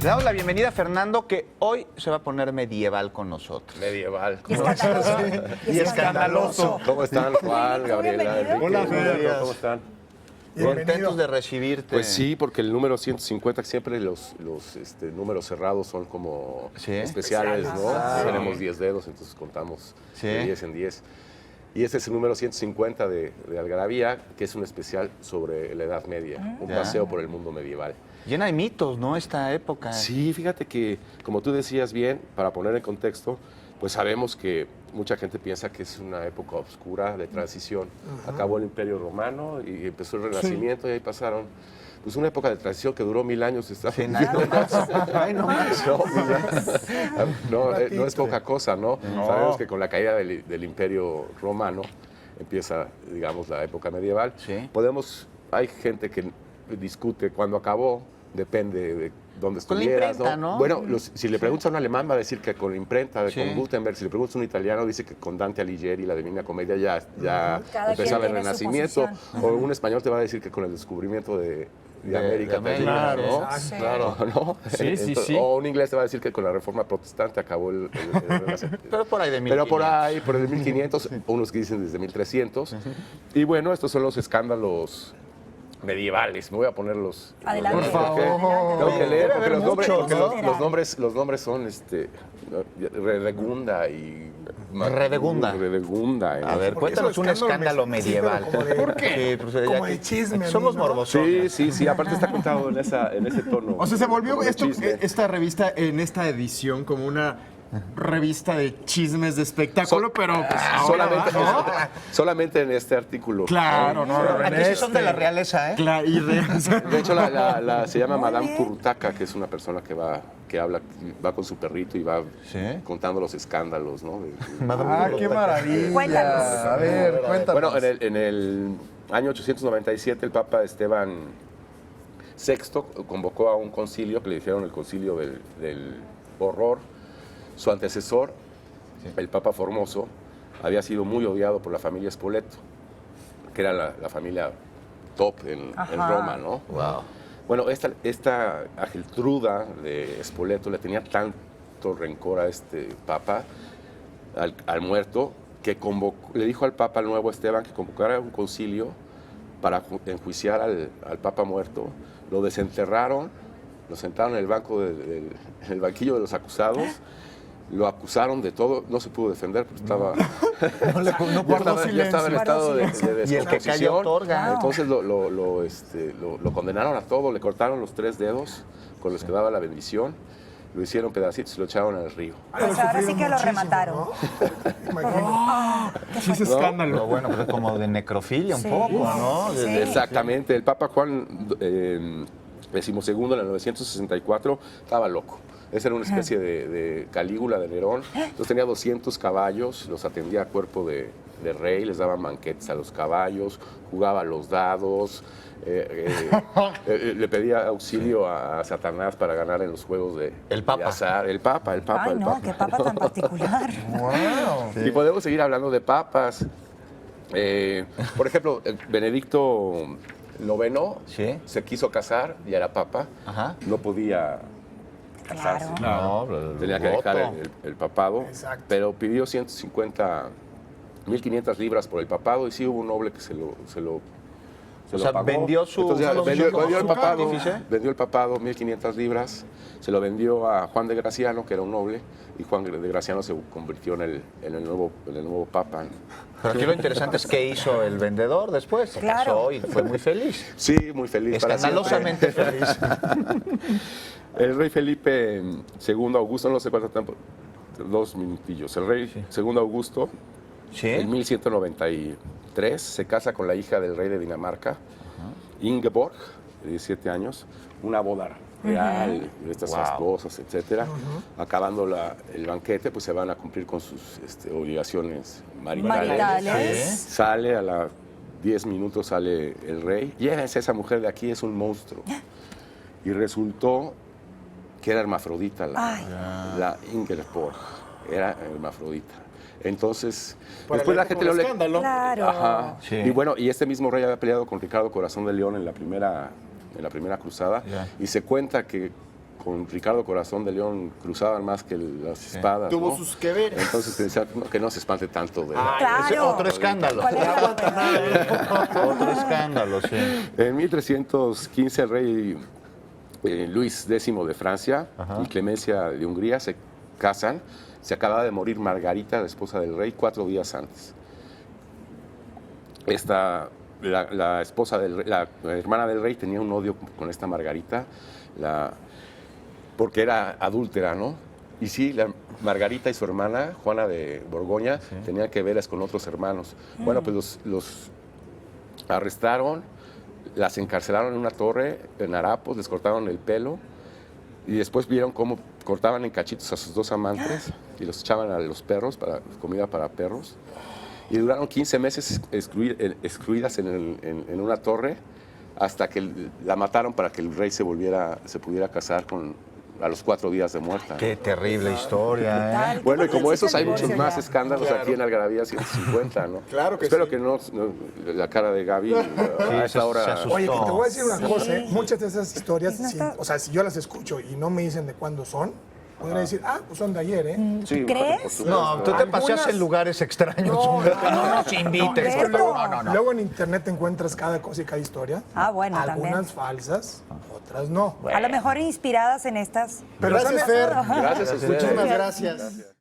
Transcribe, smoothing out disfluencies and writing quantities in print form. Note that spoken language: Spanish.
Le damos la bienvenida a Fernando, que hoy se va a poner medieval con nosotros. Medieval. Y escandaloso. Y escandaloso. ¿Cómo están, Juan, Gabriela, Enrique? Hola, Fer. ¿Cómo están? Contentos de recibirte. Pues sí, porque el número 150, siempre los números cerrados son como Sí. especiales, ¿no? Claro. Tenemos 10 dedos, entonces contamos Sí. de 10 en 10. Y este es el número 150 de Algarabía, que es un especial sobre la Edad Media, un Ya. paseo por el mundo medieval. Llena de mitos, ¿no? Esta época. Sí, fíjate que, como tú decías bien, para poner en contexto, pues sabemos que mucha gente piensa que es una época oscura de transición. Acabó el Imperio Romano y empezó el Renacimiento y ahí pasaron, pues una época de transición que duró 1000 años. Sí, nada más. Ay, no más. No es poca cosa, ¿no? No. Sabemos que con la caída del Imperio Romano empieza, digamos, la época medieval. Sí. Hay gente que discute cuándo acabó, depende de dónde Con la estuvieras, imprenta, ¿no? Bueno, si le preguntas a un alemán va a decir que con la imprenta, Sí. con Gutenberg. Si le preguntas a un italiano dice que con Dante Alighieri, la Divina Comedia, ya Cada empezaba el quien tiene su Renacimiento. posición. O un español te va a decir que con el descubrimiento de América. América, termina, ¿no? sí. Claro. ¿No? Sí, sí, sí. O un inglés te va a decir que con la Reforma Protestante acabó el Renacimiento. Pero por ahí de 1500. Pero por ahí, por el 1500, unos que dicen desde 1300. Y bueno, estos son los escándalos medievales. Me voy a poner los... Adelante. los- Por favor. Tengo que leer porque Debe haber muchos, ¿no? los nombres son Redegunda y... Redegunda. Redegunda. A ver, Porque cuéntanos eso un escándalo medieval. ¿Por qué? Sí, pues, Como ya de que- chisme, aquí somos ¿no? morbosos. Sí, aparte está contado en ese tono. O sea, se volvió como de esto, chisme. esta revista en esta edición como una revista de chismes de espectáculo, pero pues ahora solamente en este artículo. Claro, no, no, Aquí sí son de la realeza, ¿eh? Claro, y De hecho, se llama Madame Kurutaka, que es una persona que va con su perrito y va ¿Sí? contando los escándalos, ¿no? Ah, qué maravilla. Cuéntanos. A ver, cuéntanos. Bueno, en el año 897 el Papa Esteban VI convocó a un concilio que le dijeron el concilio del horror. Su antecesor, el Papa Formoso, había sido muy odiado por la familia Spoleto, que era la familia top en Roma, ¿no? Wow. Bueno, esta Ageltruda de Spoleto le tenía tanto rencor a este Papa, al muerto, que le dijo al Papa, al nuevo Esteban, que convocara un concilio para enjuiciar al Papa muerto. Lo desenterraron, lo sentaron en en el banquillo de los acusados. Lo acusaron de todo, no se pudo defender porque estaba, ya estaba en estado de Y el que calla descomposición. otorga. Entonces lo condenaron a todo, le cortaron los 3 dedos con los que daba la bendición, lo hicieron pedacitos y lo echaron al río. Pues ahora sí que lo remataron. sí es escándalo. Pero bueno, pues es como de necrofilia un Sí, poco, ¿no? sí. Exactamente, el Papa Juan XII en el 964 estaba loco. Esa era una especie de Calígula de Nerón. Entonces tenía 200 caballos, los atendía a cuerpo de rey, les daban banquetes a los caballos, jugaba a los dados, le pedía auxilio a Satanás para ganar en los juegos de Papa. de azar. El Papa. Ay, no, qué papa tan particular. Wow. Y podemos seguir hablando de papas. Por ejemplo, Benedicto IX Sí. se quiso casar, ya era papa, Ajá. no podía casarse. Claro. No, pero Tenía que voto. dejar el papado, Exacto. pero pidió 1.500 libras por el papado y sí hubo un noble que se lo O sea, pagó. vendió su- Entonces, su- vendió el su papado, cartífice. vendió el papado, 1.500 libras, se lo vendió a Juan de Graciano, que era un noble, y Juan de Graciano se convirtió en el nuevo papa. Pero aquí lo interesante es qué hizo el vendedor después. Se Claro. casó y fue muy feliz. Sí, muy feliz. para Escandalosamente feliz. siempre. El rey Felipe II Augusto, no sé cuánto tiempo, 2 minutillos. El rey II Augusto, en Sí. 1193, se casa con la hija del rey de Dinamarca, Ingeborg, de 17 años, una boda real, de estas Wow. fastuosas, etcétera. Acabando el banquete, pues se van a cumplir con sus obligaciones maritales. Maritales. Sale a las 10 minutos, sale el rey. Llévense esa mujer de aquí, es un monstruo. Y resultó que era hermafrodita la Ingeborg. Era hermafrodita. Entonces, después la gente lo le... escándalo. Claro. Ajá. Sí. Y bueno, y este mismo rey había peleado con Ricardo Corazón de León en la primera cruzada. Ya. Y se cuenta que con Ricardo Corazón de León cruzaban más que las espadas. Tuvo ¿no? sus que veres. Entonces decía que no se espante tanto de... Ese otro escándalo. ¿Cuál era la novedad? Otro escándalo, sí. En 1315 el rey Luis X de Francia y Clemencia de Hungría se casan. Se acababa de morir Margarita, la esposa del rey, 4 días antes. La esposa la hermana del rey tenía un odio con esta Margarita, porque era adúltera, ¿no? Y sí, la Margarita y su hermana, Juana de Borgoña, tenían que verlas con otros hermanos. Bueno, pues los arrestaron, las encarcelaron en una torre en harapos, les cortaron el pelo y después vieron cómo cortaban en cachitos a sus 2 amantes y los echaban a los perros, para comida para perros. Y duraron 15 meses excluidas en una torre hasta que la mataron para que el rey se pudiera casar a los 4 días de muerta. Qué terrible historia, ¿eh? Tal, Bueno, y como existe esos el hay muchos divorcio más ya. escándalos aquí en Algarabía 150, ¿no? Claro que Espero sí. que no, la cara de Gaby a esta hora... se asustó. Oye, te voy a decir una Sí. cosa, ¿eh? Muchas de esas historias, No está- o sea, si yo las escucho y no me dicen de cuándo son, podría decir, pues son de ayer, ¿eh? Sí, ¿Crees? por supuesto. No, tú te Algunas- paseas en lugares extraños. No, que no nos invites. Es que Beto. luego, luego en internet te encuentras cada cosa y cada historia. Ah, bueno, Algunas también. falsas, otras no. A lo mejor inspiradas en estas. Pero Gracias, ¿sabes? Fer. Gracias a ustedes. Muchísimas gracias.